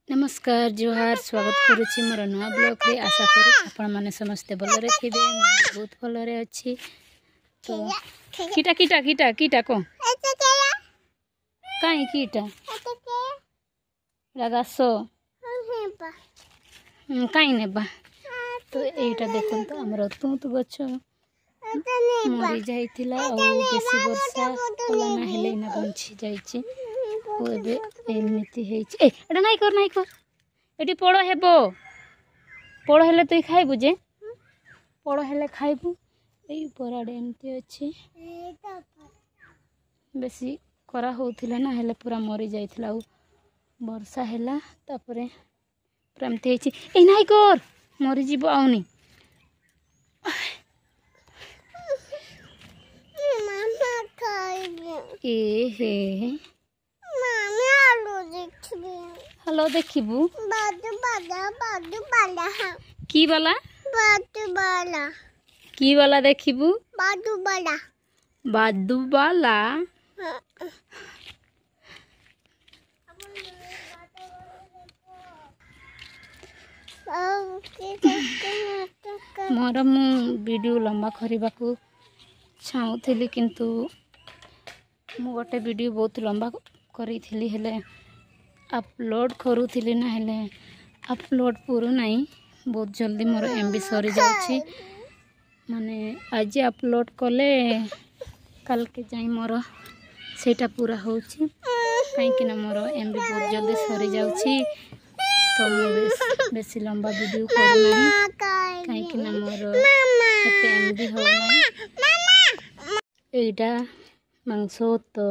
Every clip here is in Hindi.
नमस्कार जोहार स्वागत करुच्ची मोर नुआ ब्लॉग रे आशा करूँ आपण मैंने समस्ते भलरे थे बहुत भलरे अच्छी तो कीटा कीटा कीटा कीटा को कहीं कीटा घास कहीं नेबा तो यहाँ देखो तो आमर तुत गछ मरी जाइतिला बेसी वर्षा कला ना हेले ना बंची जाइछि एमती एटा नाई कर ये पड़ हेबो पड़ हेले तुई खाइबु जे पड़ हेले खाइबु ये पराडे एमती अच्छी बेसी करा होतिला ना हेले पूरा मरी जाइतिला वर्षा हैला तापरे पूरा एमती हेछि ए नाई कर मरी जीवो आउनी ए हे हेलो देखिबू की वाला की वाला देखिबू बादू वाला मोर मु वीडियो लंबा करने को चाहूली किंतु मु गोटे वीडियो बहुत लंबा करी थी हेले अपलोड करूली ना हेले अपलोड पूरा नहीं बहुत जल्दी मोर एमबी सरी जाउछि माने आज अपलोड कले कल के जाई मोर सेटा पूरा होछि कहीं मोर एमबी बहुत जल्दी सरी जाउछि तो मु बेसी लंबा वीडियो करना कहीं मोर एते एमबी हो एटा मांस तो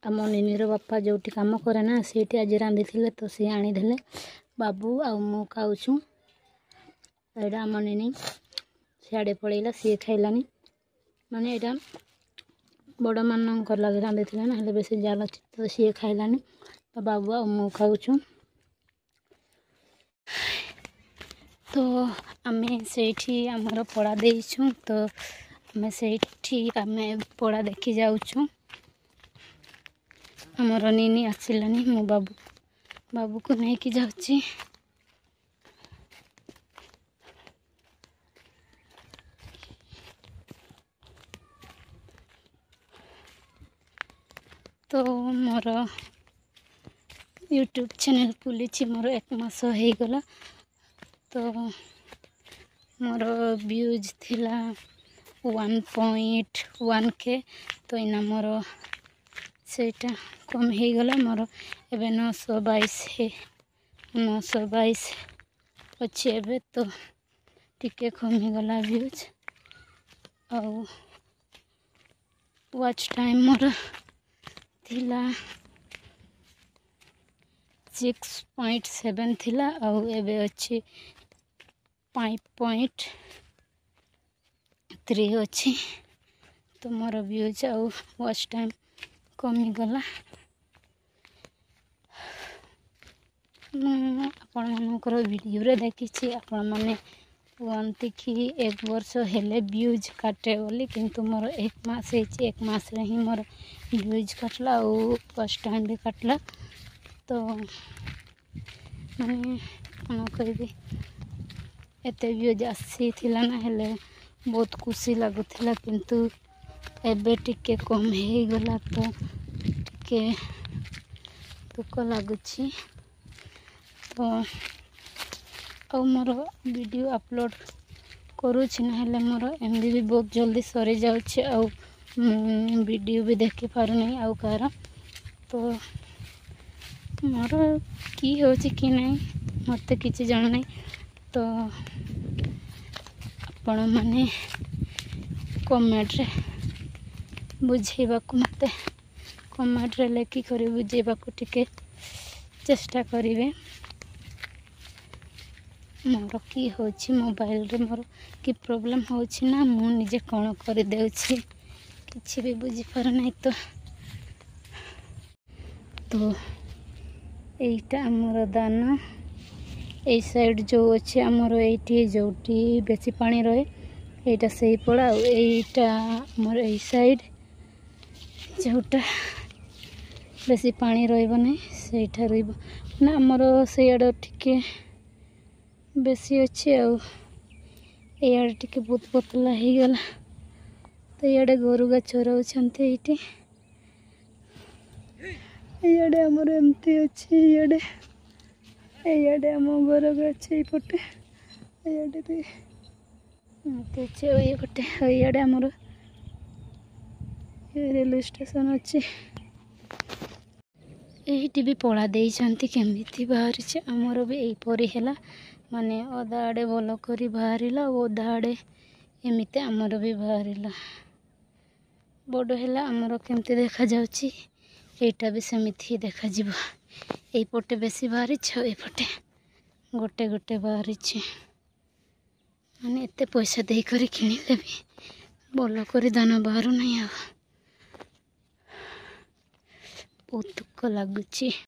आम निनीर बापा जो कम करे ना सीटी आज रांधि थे तो सी आनीदे बाबू आ मु खाऊँ एटा आम निनी सियाड़े पलैला सी खाइलानी माने एटा बड़ मान लगे रांधि थे ना हेल्ले बेसी जाल तो सी खाइलानी तो बाबू आ मु खाऊँ तो आम से आमर पड़ा देचु तो आम से आम पड़ा देखी जाऊँ आमर निनी आसिलानी मो बाबू को लेकिन जाऊँगी तो मोर यूट्यूब चैनल खुली मोर 1 मास हो गला तो मोर व्यूज थिला 1.1K तो इना मोर सेटा कम हो गला मोर एबे 922 अच्छे एबे तो टिके कम हो गला व्यूज और वॉच टाइम मोर थिला 6.7 थिला और एबे अच्छी 5.3 अच्छी तो मोर व्यूज और वॉच टाइम कमी गला आपण मानकर वीडियो रे देखी आपण माने कहते कि 1 वर्ष हेले व्यूज काटे बोली किंतु मोर 1 मास 1 मास रे ही मोर व्यूज काटला और फर्स्ट टाइम भी काटला तो माने कौन कहबी एते व्यूज आसी थिला ना हेले बहुत खुशी लगुला किंतु एबे टिके कम हो गला तो टिके दुख लगुच तो और मोर वीडियो अपलोड करुँच ना हेले मोर एमबी भी बहुत जल्दी सरी जाउछि और वीडियो भी देखि पारु नहीं आउ कार तो मोर की होछि कि नहीं मते किछि जान नहीं तो आपण माने कमेंट रे बुझेबा को मते कमेंट रे लेखि करी बुझेबा को टिके चेष्टा करिवे मोर की होछि मोबाइल रे मोर की प्रॉब्लम होछि ना मु निजे कोन करि देउछि किछि भी बुझी पार नहीं तो एटा हमर दाना ए साइड जो अच्छे हमर एटी जोटी बेसी पानी रहे एटा सही पड़ा एटा हमर ए साइड जोटा बेसी पानी रही नहीं ସେଇଠା ରହିବ ନା ଆମର ସେଇଆଡ଼େ ଟିକେ ବେଶୀ ଅଛି ଆଉ ଏଇଆଡ଼େ ଟିକେ ବହୁତ ପତଲା ହେଇଗଲା ତ ଇଆଡ଼େ ଗୋରୁଗା ଚରାଉଛନ୍ତି ଏଇଠି ଏଇଆଡ଼େ ଆମର ଏମିତି ଅଛି ଏଇଆଡ଼େ ଆମ ଘର ଅଛି ଏଇପଟେ ଏଇଆଡ଼େ ବି ଏମିତି ଅଛି ଆଉ ଏଇପଟେ ଏଇଆଡ଼େ ଆମର ରେଲୱେ ଷ୍ଟେସନ ଅଛି ଏଇଠି ବି ପଳା ଦେଇଛନ୍ତି କେମିତି ବାହାରିଛି ଆମର ବି ଏଇପରି ହେଲା ମାନେ ଅଧା ଆଡ଼େ ଭଲ କରି ବାହାରିଲା ଆଉ ଅଧା ଆଡ଼େ ଏମିତି ଆମର ବି ବାହାରିଲା ବଡ଼ ହେଲା ଆମର କେମିତି ଦେଖାଯାଉଛି ଏଇଟା ବି ସେମିତି ହିଁ ଦେଖାଯିବ ଏଇପଟେ ବେଶୀ ବାହାରିଛି ଆଉ ଏଇପଟେ ଗୋଟେ ଗୋଟେ ବାହାରିଛି ମାନେ ଏତେ ପଇସା ଦେଇକରି କିଣିଲେ ବି ଭଲ କରି ଦାନା ବାହାରୁନାହିଁ ଆଉ ବହୁତ ଦୁଃଖ ଲାଗୁଛି।